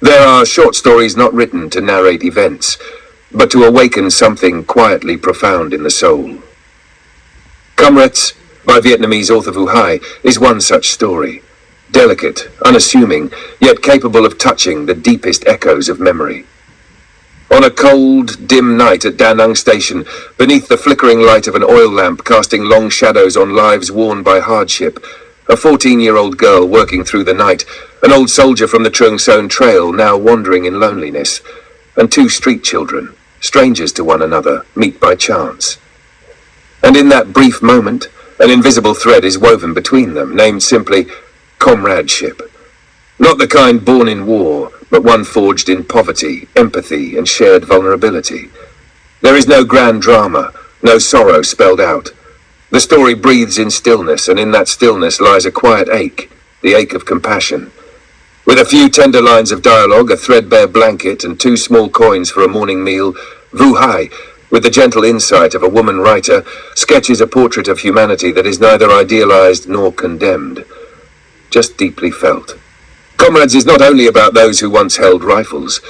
There are short stories not written to narrate events, but to awaken something quietly profound in the soul. Comrades, by Vietnamese author Vũ Hải, is one such story. Delicate, unassuming, yet capable of touching the deepest echoes of memory. On a cold, dim night at Da Nang Station, beneath the flickering light of an oil lamp casting long shadows on lives worn by hardship, a 14-year-old girl working through the night, an old soldier from the Trung Son Trail now wandering in loneliness, and two street children, strangers to one another, meet by chance. And in that brief moment, an invisible thread is woven between them, named simply comradeship. Not the kind born in war, but one forged in poverty, empathy, and shared vulnerability. There is no grand drama, no sorrow spelled out. The story breathes in stillness, and in that stillness lies a quiet ache, the ache of compassion. With a few tender lines of dialogue, a threadbare blanket, and 2 small coins for a morning meal, Vũ Hải, with the gentle insight of a woman writer, sketches a portrait of humanity that is neither idealized nor condemned, just deeply felt. Comrades is not only about those who once held rifles.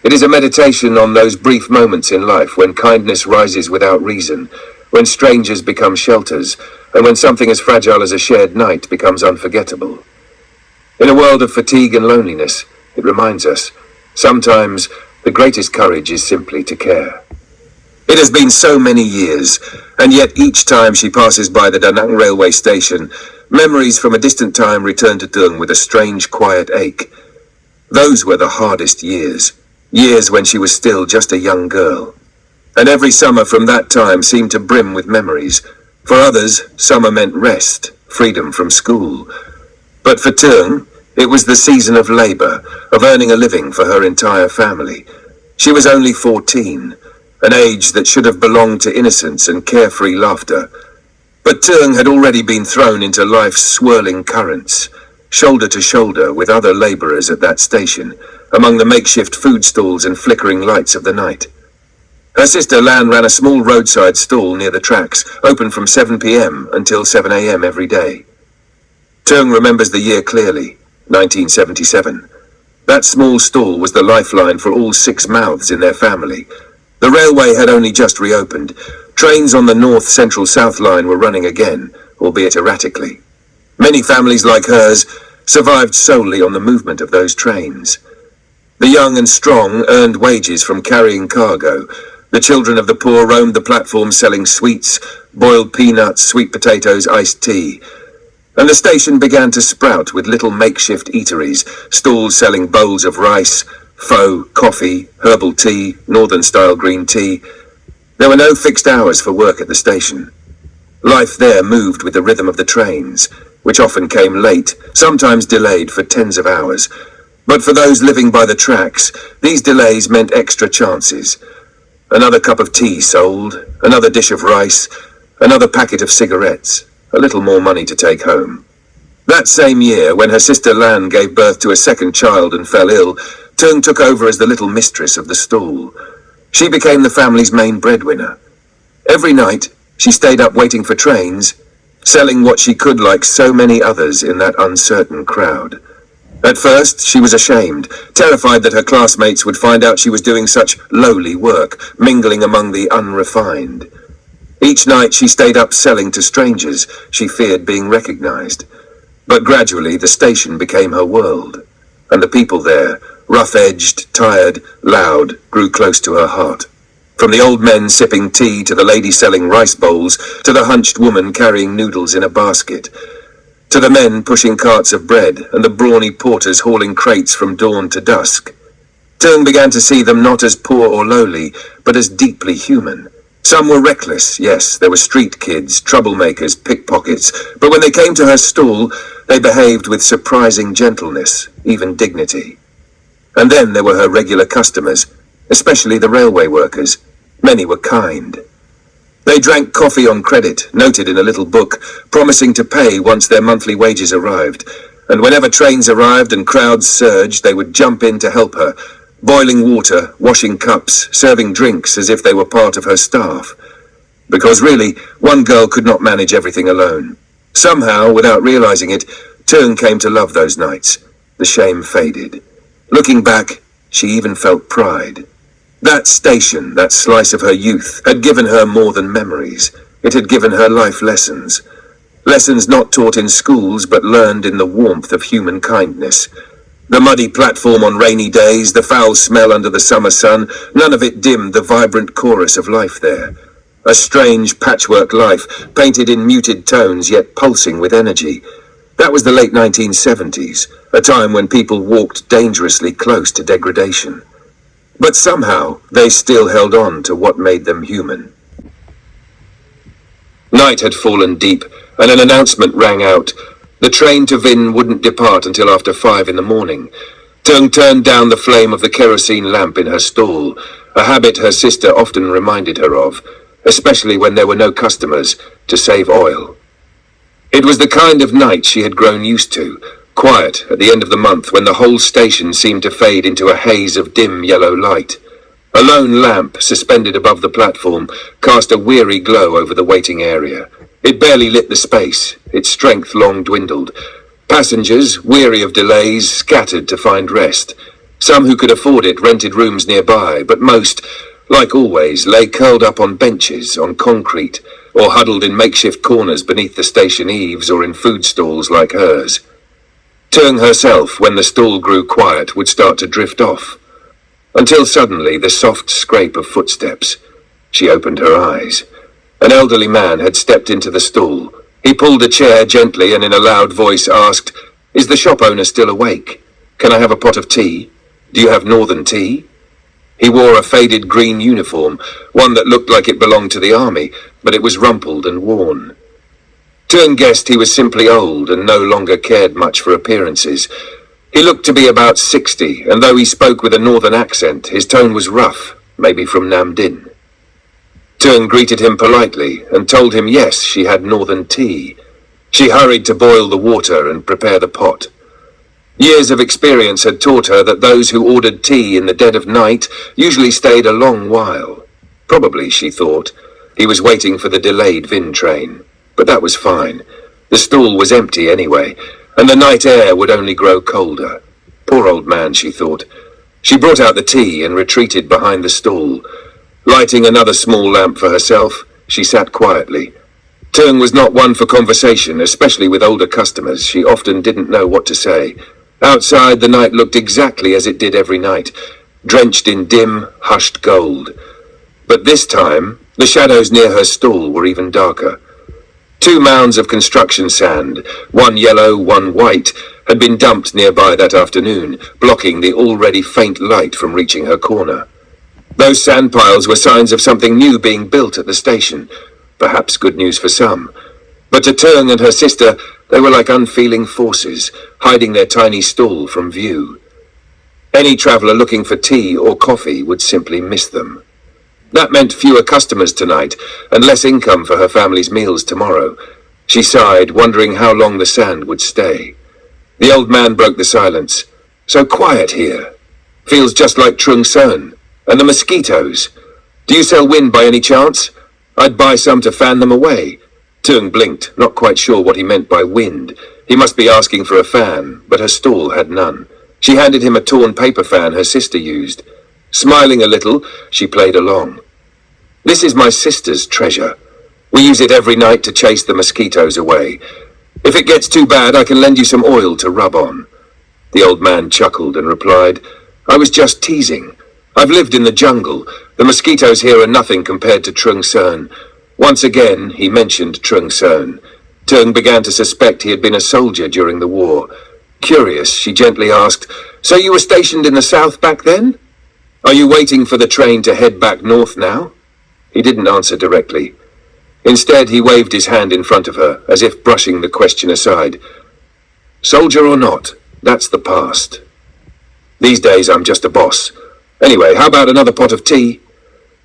It is a meditation on those brief moments in life when kindness rises without reason, when strangers become shelters, and when something as fragile as a shared night becomes unforgettable. In a world of fatigue and loneliness, it reminds us, sometimes the greatest courage is simply to care. It has been so many years, and yet each time she passes by the Da Nang railway station, memories from a distant time return to Dung with a strange, quiet ache. Those were the hardest years, years when she was still just a young girl. And every summer from that time seemed to brim with memories. For others, summer meant rest, freedom from school. But for Tung, it was the season of labor, of earning a living for her entire family. She was only 14, an age that should have belonged to innocence and carefree laughter. But Tung had already been thrown into life's swirling currents, shoulder to shoulder with other laborers at that station, among the makeshift food stalls and flickering lights of the night. Her sister Lan ran a small roadside stall near the tracks, open from 7 p.m. until 7 a.m. every day. Tung remembers the year clearly, 1977. That small stall was the lifeline for all 6 mouths in their family. The railway had only just reopened. Trains on the North Central South Line were running again, albeit erratically. Many families like hers survived solely on the movement of those trains. The young and strong earned wages from carrying cargo. The children of the poor roamed the platform selling sweets, boiled peanuts, sweet potatoes, iced tea. And the station began to sprout with little makeshift eateries, stalls selling bowls of rice, pho, coffee, herbal tea, northern-style green tea. There were no fixed hours for work at the station. Life there moved with the rhythm of the trains, which often came late, sometimes delayed for tens of hours. But for those living by the tracks, these delays meant extra chances. Another cup of tea sold, another dish of rice, another packet of cigarettes, a little more money to take home. That same year, when her sister Lan gave birth to a second child and fell ill, Tung took over as the little mistress of the stall. She became the family's main breadwinner. Every night, she stayed up waiting for trains, selling what she could like so many others in that uncertain crowd. At first, she was ashamed, terrified that her classmates would find out she was doing such lowly work, mingling among the unrefined. Each night she stayed up selling to strangers, she feared being recognized. But gradually the station became her world, and the people there, rough-edged, tired, loud, grew close to her heart. From the old men sipping tea to the lady selling rice bowls to the hunched woman carrying noodles in a basket, to the men pushing carts of bread and the brawny porters hauling crates from dawn to dusk. Tung began to see them not as poor or lowly, but as deeply human. Some were reckless, yes, there were street kids, troublemakers, pickpockets, but when they came to her stall, they behaved with surprising gentleness, even dignity. And then there were her regular customers, especially the railway workers. Many were kind. They drank coffee on credit, noted in a little book, promising to pay once their monthly wages arrived. And whenever trains arrived and crowds surged, they would jump in to help her, boiling water, washing cups, serving drinks as if they were part of her staff. Because really, one girl could not manage everything alone. Somehow, without realizing it, Tung came to love those nights. The shame faded. Looking back, she even felt pride. That station, that slice of her youth, had given her more than memories. It had given her life lessons. Lessons not taught in schools, but learned in the warmth of human kindness. The muddy platform on rainy days, the foul smell under the summer sun, none of it dimmed the vibrant chorus of life there. A strange patchwork life, painted in muted tones, yet pulsing with energy. That was the late 1970s, a time when people walked dangerously close to degradation. But somehow, they still held on to what made them human. Night had fallen deep, and an announcement rang out. The train to Vinh wouldn't depart until after 5 in the morning. Tung turned down the flame of the kerosene lamp in her stall, a habit her sister often reminded her of, especially when there were no customers, to save oil. It was the kind of night she had grown used to, quiet at the end of the month when the whole station seemed to fade into a haze of dim yellow light. A lone lamp, suspended above the platform, cast a weary glow over the waiting area. It barely lit the space, its strength long dwindled. Passengers, weary of delays, scattered to find rest. Some who could afford it rented rooms nearby, but most, like always, lay curled up on benches, on concrete, or huddled in makeshift corners beneath the station eaves or in food stalls like hers. Tung herself, when the stall grew quiet, would start to drift off. Until suddenly the soft scrape of footsteps. She opened her eyes. An elderly man had stepped into the stall. He pulled a chair gently and in a loud voice asked, "Is the shop owner still awake? Can I have a pot of tea? Do you have northern tea?" He wore a faded green uniform, one that looked like it belonged to the army, but it was rumpled and worn. Tung guessed he was simply old and no longer cared much for appearances. He looked to be about 60, and though he spoke with a northern accent, his tone was rough, maybe from Nam Dinh. Tung greeted him politely and told him yes, she had northern tea. She hurried to boil the water and prepare the pot. Years of experience had taught her that those who ordered tea in the dead of night usually stayed a long while. Probably, she thought, he was waiting for the delayed Vinh train. But that was fine. The stall was empty anyway, and the night air would only grow colder. Poor old man, she thought. She brought out the tea and retreated behind the stall. Lighting another small lamp for herself, she sat quietly. Tung was not one for conversation, especially with older customers. She often didn't know what to say. Outside, the night looked exactly as it did every night, drenched in dim, hushed gold. But this time, the shadows near her stall were even darker. 2 mounds of construction sand, one yellow, one white, had been dumped nearby that afternoon, blocking the already faint light from reaching her corner. Those sand piles were signs of something new being built at the station. Perhaps good news for some. But to Tung and her sister, they were like unfeeling forces, hiding their tiny stall from view. Any traveller looking for tea or coffee would simply miss them. That meant fewer customers tonight, and less income for her family's meals tomorrow. She sighed, wondering how long the sand would stay. The old man broke the silence. "So quiet here. Feels just like Trung Sơn. And the mosquitoes. Do you sell wind by any chance? I'd buy some to fan them away." Tung blinked, not quite sure what he meant by wind. He must be asking for a fan, but her stall had none. She handed him a torn paper fan her sister used. Smiling a little, she played along. "This is my sister's treasure. We use it every night to chase the mosquitoes away. If it gets too bad, I can lend you some oil to rub on." The old man chuckled and replied, "I was just teasing. I've lived in the jungle. The mosquitoes here are nothing compared to Trung Sơn." Once again, he mentioned Trung Sơn. Tung began to suspect he had been a soldier during the war. Curious, she gently asked, "So you were stationed in the south back then? Are you waiting for the train to head back north now?" He didn't answer directly. Instead, he waved his hand in front of her, as if brushing the question aside. "Soldier or not, that's the past. These days I'm just a boss. Anyway, how about another pot of tea?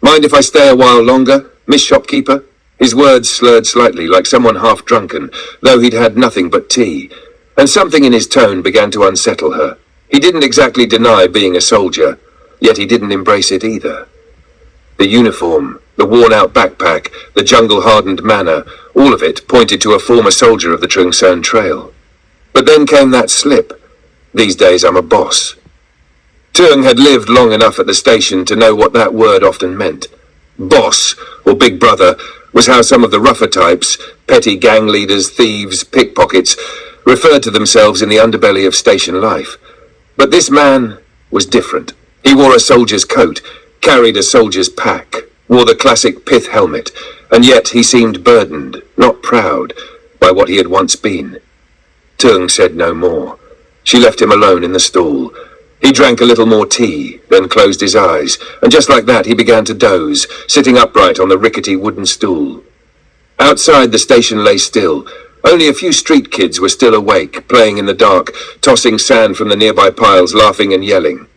Mind if I stay a while longer, Miss Shopkeeper?" His words slurred slightly, like someone half drunken, though he'd had nothing but tea, and something in his tone began to unsettle her. He didn't exactly deny being a soldier, yet he didn't embrace it either. The uniform, the worn-out backpack, the jungle-hardened manner, all of it pointed to a former soldier of the Trung Sơn Trail. But then came that slip. "These days I'm a boss." Tung had lived long enough at the station to know what that word often meant. Boss, or big brother, was how some of the rougher types, petty gang leaders, thieves, pickpockets, referred to themselves in the underbelly of station life. But this man was different. He wore a soldier's coat, carried a soldier's pack, wore the classic pith helmet, and yet he seemed burdened, not proud, by what he had once been. Tung said no more. She left him alone in the stall. He drank a little more tea, then closed his eyes, and just like that he began to doze, sitting upright on the rickety wooden stool. Outside the station lay still. Only a few street kids were still awake, playing in the dark, tossing sand from the nearby piles, laughing and yelling.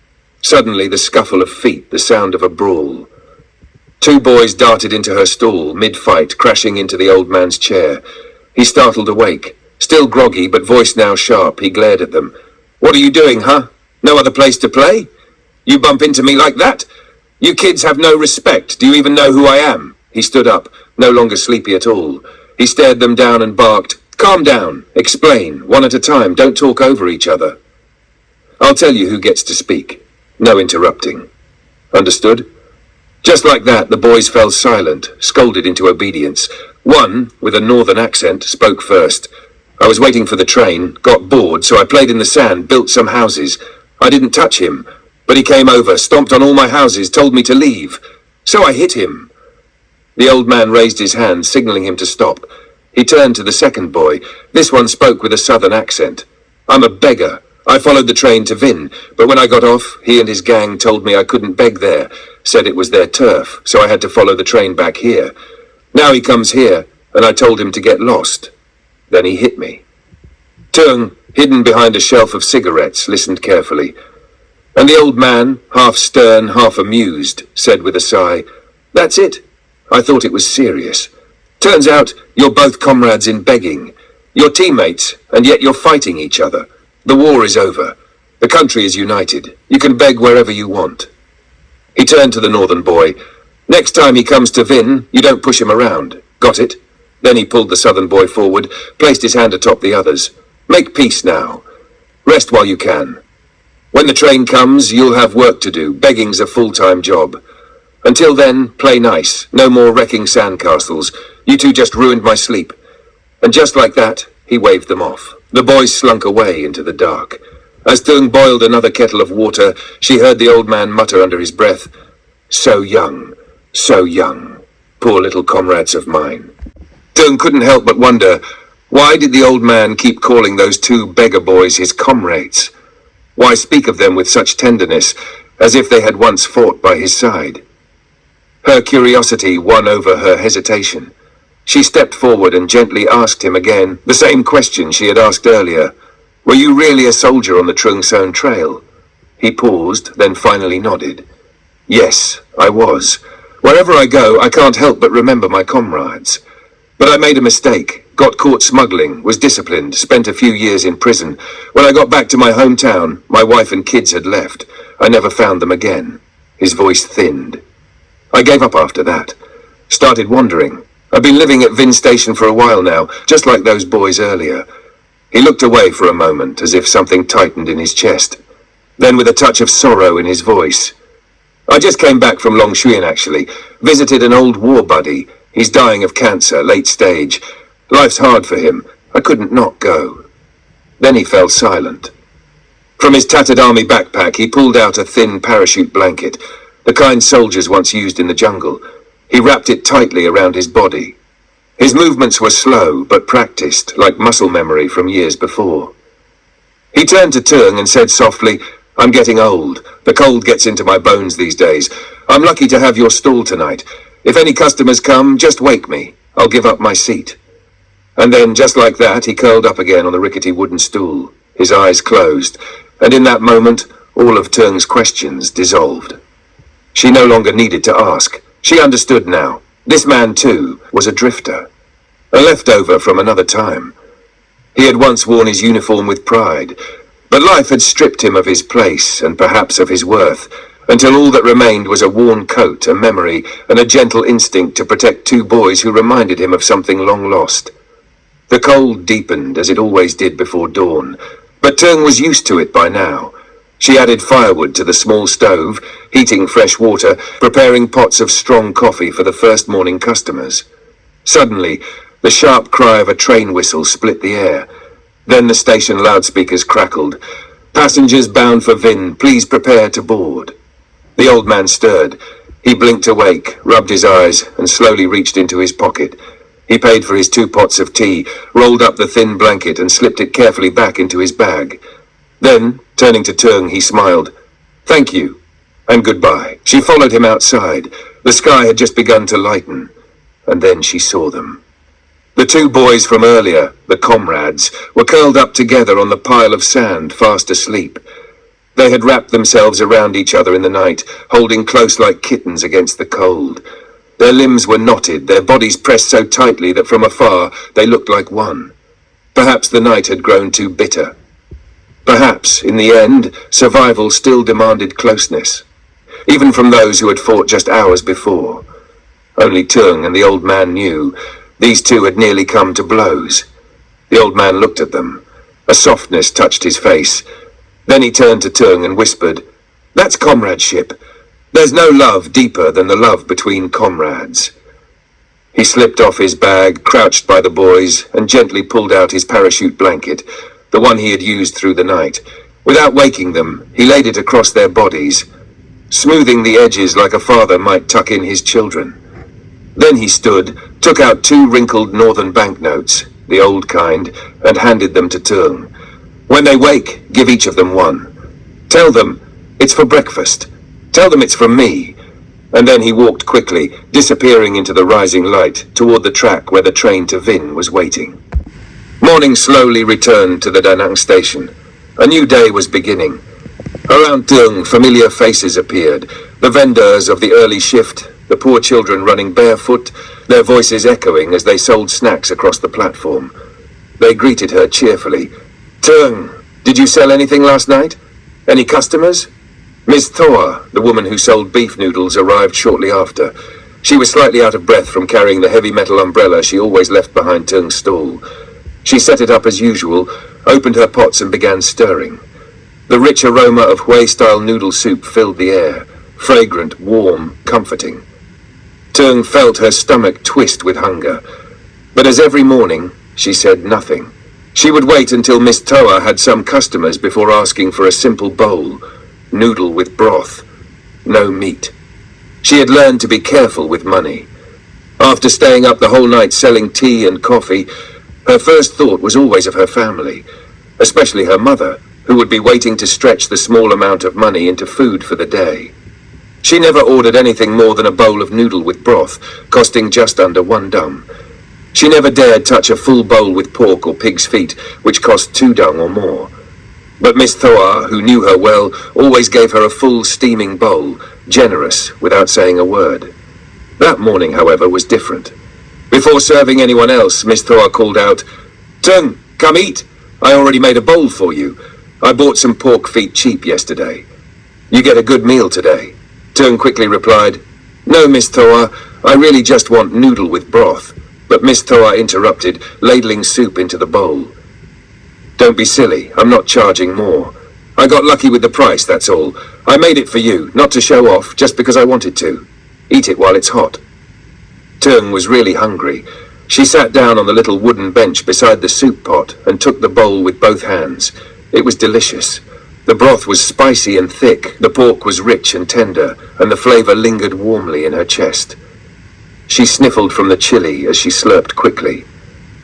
Suddenly the scuffle of feet, the sound of a brawl. Two boys darted into her stall, mid-fight, crashing into the old man's chair. He startled awake. Still groggy, but voice now sharp, he glared at them. "What are you doing, huh? No other place to play? You bump into me like that? You kids have no respect. Do you even know who I am?" He stood up, no longer sleepy at all. He stared them down and barked, "Calm down. Explain. One at a time. Don't talk over each other. I'll tell you who gets to speak. No interrupting. Understood?" Just like that, the boys fell silent, scolded into obedience. One, with a northern accent, spoke first. "I was waiting for the train, got bored, so I played in the sand, built some houses. I didn't touch him, but he came over, stomped on all my houses, told me to leave. So I hit him." The old man raised his hand, signaling him to stop. He turned to the second boy. This one spoke with a southern accent. "I'm a beggar. I followed the train to Vin, but when I got off, he and his gang told me I couldn't beg there, said it was their turf, so I had to follow the train back here. Now he comes here, and I told him to get lost. Then he hit me." Tung, hidden behind a shelf of cigarettes, listened carefully. And the old man, half stern, half amused, said with a sigh, "That's it. I thought it was serious. Turns out you're both comrades in begging. You're teammates, and yet you're fighting each other. The war is over. The country is united. You can beg wherever you want." He turned to the northern boy. "Next time he comes to Vin, you don't push him around. Got it?" Then he pulled the southern boy forward, placed his hand atop the others. "Make peace now. Rest while you can. When the train comes, you'll have work to do. Begging's a full-time job. Until then, play nice. No more wrecking sandcastles. You two just ruined my sleep." And just like that, he waved them off. The boys slunk away into the dark. As Tung boiled another kettle of water, she heard the old man mutter under his breath, so young. Poor little comrades of mine." Tung couldn't help but wonder, why did the old man keep calling those two beggar boys his comrades? Why speak of them with such tenderness, as if they had once fought by his side? Her curiosity won over her hesitation. She stepped forward and gently asked him again the same question she had asked earlier. "Were you really a soldier on the Trung Son trail?" He paused, then finally nodded. "Yes, I was. Wherever I go, I can't help but remember my comrades. But I made a mistake, got caught smuggling, was disciplined, spent a few years in prison. When I got back to my hometown, my wife and kids had left. I never found them again." His voice thinned. "I gave up after that. Started wandering. I've been living at Vin Station for a while now, just like those boys earlier." He looked away for a moment, as if something tightened in his chest. Then with a touch of sorrow in his voice, "I just came back from Long Xuyen, actually. Visited an old war buddy. He's dying of cancer, late stage. Life's hard for him. I couldn't not go." Then he fell silent. From his tattered army backpack, he pulled out a thin parachute blanket, the kind soldiers once used in the jungle. He wrapped it tightly around his body. His movements were slow, but practiced, like muscle memory from years before. He turned to Tung and said softly, "I'm getting old. The cold gets into my bones these days. I'm lucky to have your stall tonight. If any customers come, just wake me. I'll give up my seat." And then, just like that, he curled up again on the rickety wooden stool, his eyes closed, and in that moment, all of Tung's questions dissolved. She no longer needed to ask. She understood now. This man, too, was a drifter, a leftover from another time. He had once worn his uniform with pride, but life had stripped him of his place and perhaps of his worth, until all that remained was a worn coat, a memory, and a gentle instinct to protect two boys who reminded him of something long lost. The cold deepened, as it always did before dawn, but Tung was used to it by now. She added firewood to the small stove, heating fresh water, preparing pots of strong coffee for the first morning customers. Suddenly, the sharp cry of a train whistle split the air. Then the station loudspeakers crackled. "Passengers bound for Vin, please prepare to board." The old man stirred. He blinked awake, rubbed his eyes, and slowly reached into his pocket. He paid for his 2 pots of tea, rolled up the thin blanket, and slipped it carefully back into his bag. Then, turning to Tung, he smiled. "Thank you, and goodbye." She followed him outside. The sky had just begun to lighten, and then she saw them. The 2 boys from earlier, the Comrades, were curled up together on the pile of sand, fast asleep. They had wrapped themselves around each other in the night, holding close like kittens against the cold. Their limbs were knotted, their bodies pressed so tightly that from afar they looked like one. Perhaps the night had grown too bitter. Perhaps, in the end, survival still demanded closeness, even from those who had fought just hours before. Only Tung and the old man knew. These 2 had nearly come to blows. The old man looked at them. A softness touched his face. Then he turned to Tung and whispered, "That's comradeship. There's no love deeper than the love between comrades." He slipped off his bag, crouched by the boys, and gently pulled out his parachute blanket, the one he had used through the night. Without waking them, he laid it across their bodies, smoothing the edges like a father might tuck in his children. Then he stood, took out 2 wrinkled northern banknotes, the old kind, and handed them to Tung. "When they wake, give each of them 1. Tell them it's for breakfast. Tell them it's from me." And then he walked quickly, disappearing into the rising light, toward the track where the train to Vin was waiting. Morning slowly returned to the Da Nang station. A new day was beginning. Around Tung, familiar faces appeared, the vendors of the early shift, the poor children running barefoot, their voices echoing as they sold snacks across the platform. They greeted her cheerfully. "Tung, did you sell anything last night? Any customers?" Miss Thoa, the woman who sold beef noodles, arrived shortly after. She was slightly out of breath from carrying the heavy metal umbrella she always left behind Tung's stall. She set it up as usual, opened her pots and began stirring. The rich aroma of Hui-style noodle soup filled the air, fragrant, warm, comforting. Tung felt her stomach twist with hunger. But as every morning, she said nothing. She would wait until Miss Toa had some customers before asking for a simple bowl, noodle with broth, no meat. She had learned to be careful with money. After staying up the whole night selling tea and coffee, her first thought was always of her family, especially her mother, who would be waiting to stretch the small amount of money into food for the day. She never ordered anything more than a bowl of noodle with broth, costing just under 1 dum. She never dared touch a full bowl with pork or pig's feet, which cost 2 dum or more. But Miss Thoa, who knew her well, always gave her a full steaming bowl, generous, without saying a word. That morning, however, was different. Before serving anyone else, Miss Thoa called out, "Tung, come eat. I already made a bowl for you. I bought some pork feet cheap yesterday. You get a good meal today." Tung quickly replied, "No, Miss Thoa, I really just want noodle with broth." But Miss Thoa interrupted, ladling soup into the bowl. "Don't be silly, I'm not charging more. I got lucky with the price, that's all. I made it for you, not to show off, just because I wanted to. Eat it while it's hot." Tung was really hungry. She sat down on the little wooden bench beside the soup pot and took the bowl with both hands. It was delicious. The broth was spicy and thick, the pork was rich and tender, and the flavor lingered warmly in her chest. She sniffled from the chili as she slurped quickly.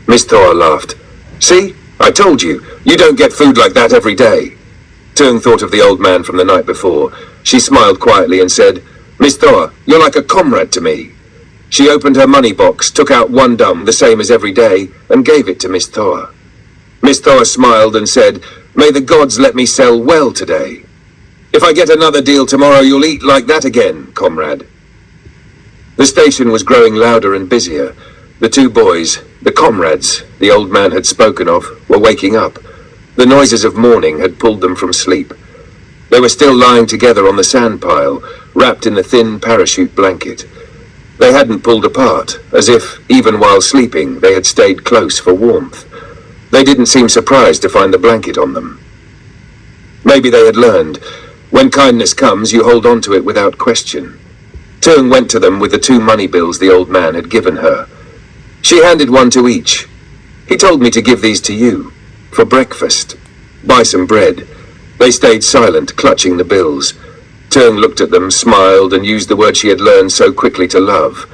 Miss Thoa laughed. "See? I told you, you don't get food like that every day." Tung thought of the old man from the night before. She smiled quietly and said, "Miss Thoa, you're like a comrade to me." She opened her money box, took out 1 dum, the same as every day, and gave it to Miss Thoa. Miss Thoa smiled and said, "May the gods let me sell well today. If I get another deal tomorrow, you'll eat like that again, comrade." The station was growing louder and busier. The 2 boys, the comrades the old man had spoken of, were waking up. The noises of morning had pulled them from sleep. They were still lying together on the sand pile, wrapped in the thin parachute blanket. They hadn't pulled apart, as if, even while sleeping, they had stayed close for warmth. They didn't seem surprised to find the blanket on them. Maybe they had learned. When kindness comes, you hold on to it without question. Tung went to them with the 2 money bills the old man had given her. She handed one to each. He told me to give these to you. For breakfast. Buy some bread. They stayed silent, clutching the bills. Tung looked at them, smiled, and used the word she had learned so quickly to love.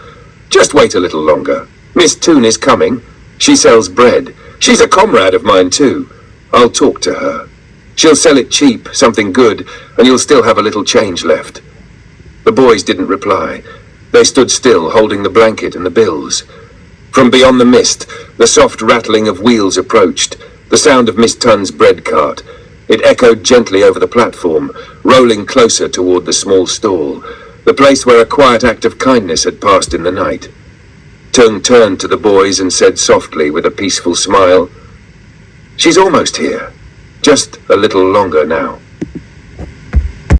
Just wait a little longer. Miss Toon is coming. She sells bread. She's a comrade of mine too. I'll talk to her. She'll sell it cheap, something good, and you'll still have a little change left. The boys didn't reply. They stood still, holding the blanket and the bills. From beyond the mist, the soft rattling of wheels approached, the sound of Miss Tun's bread cart. It echoed gently over the platform, rolling closer toward the small stall, the place where a quiet act of kindness had passed in the night. Tung turned to the boys and said softly with a peaceful smile, "She's almost here. Just a little longer now."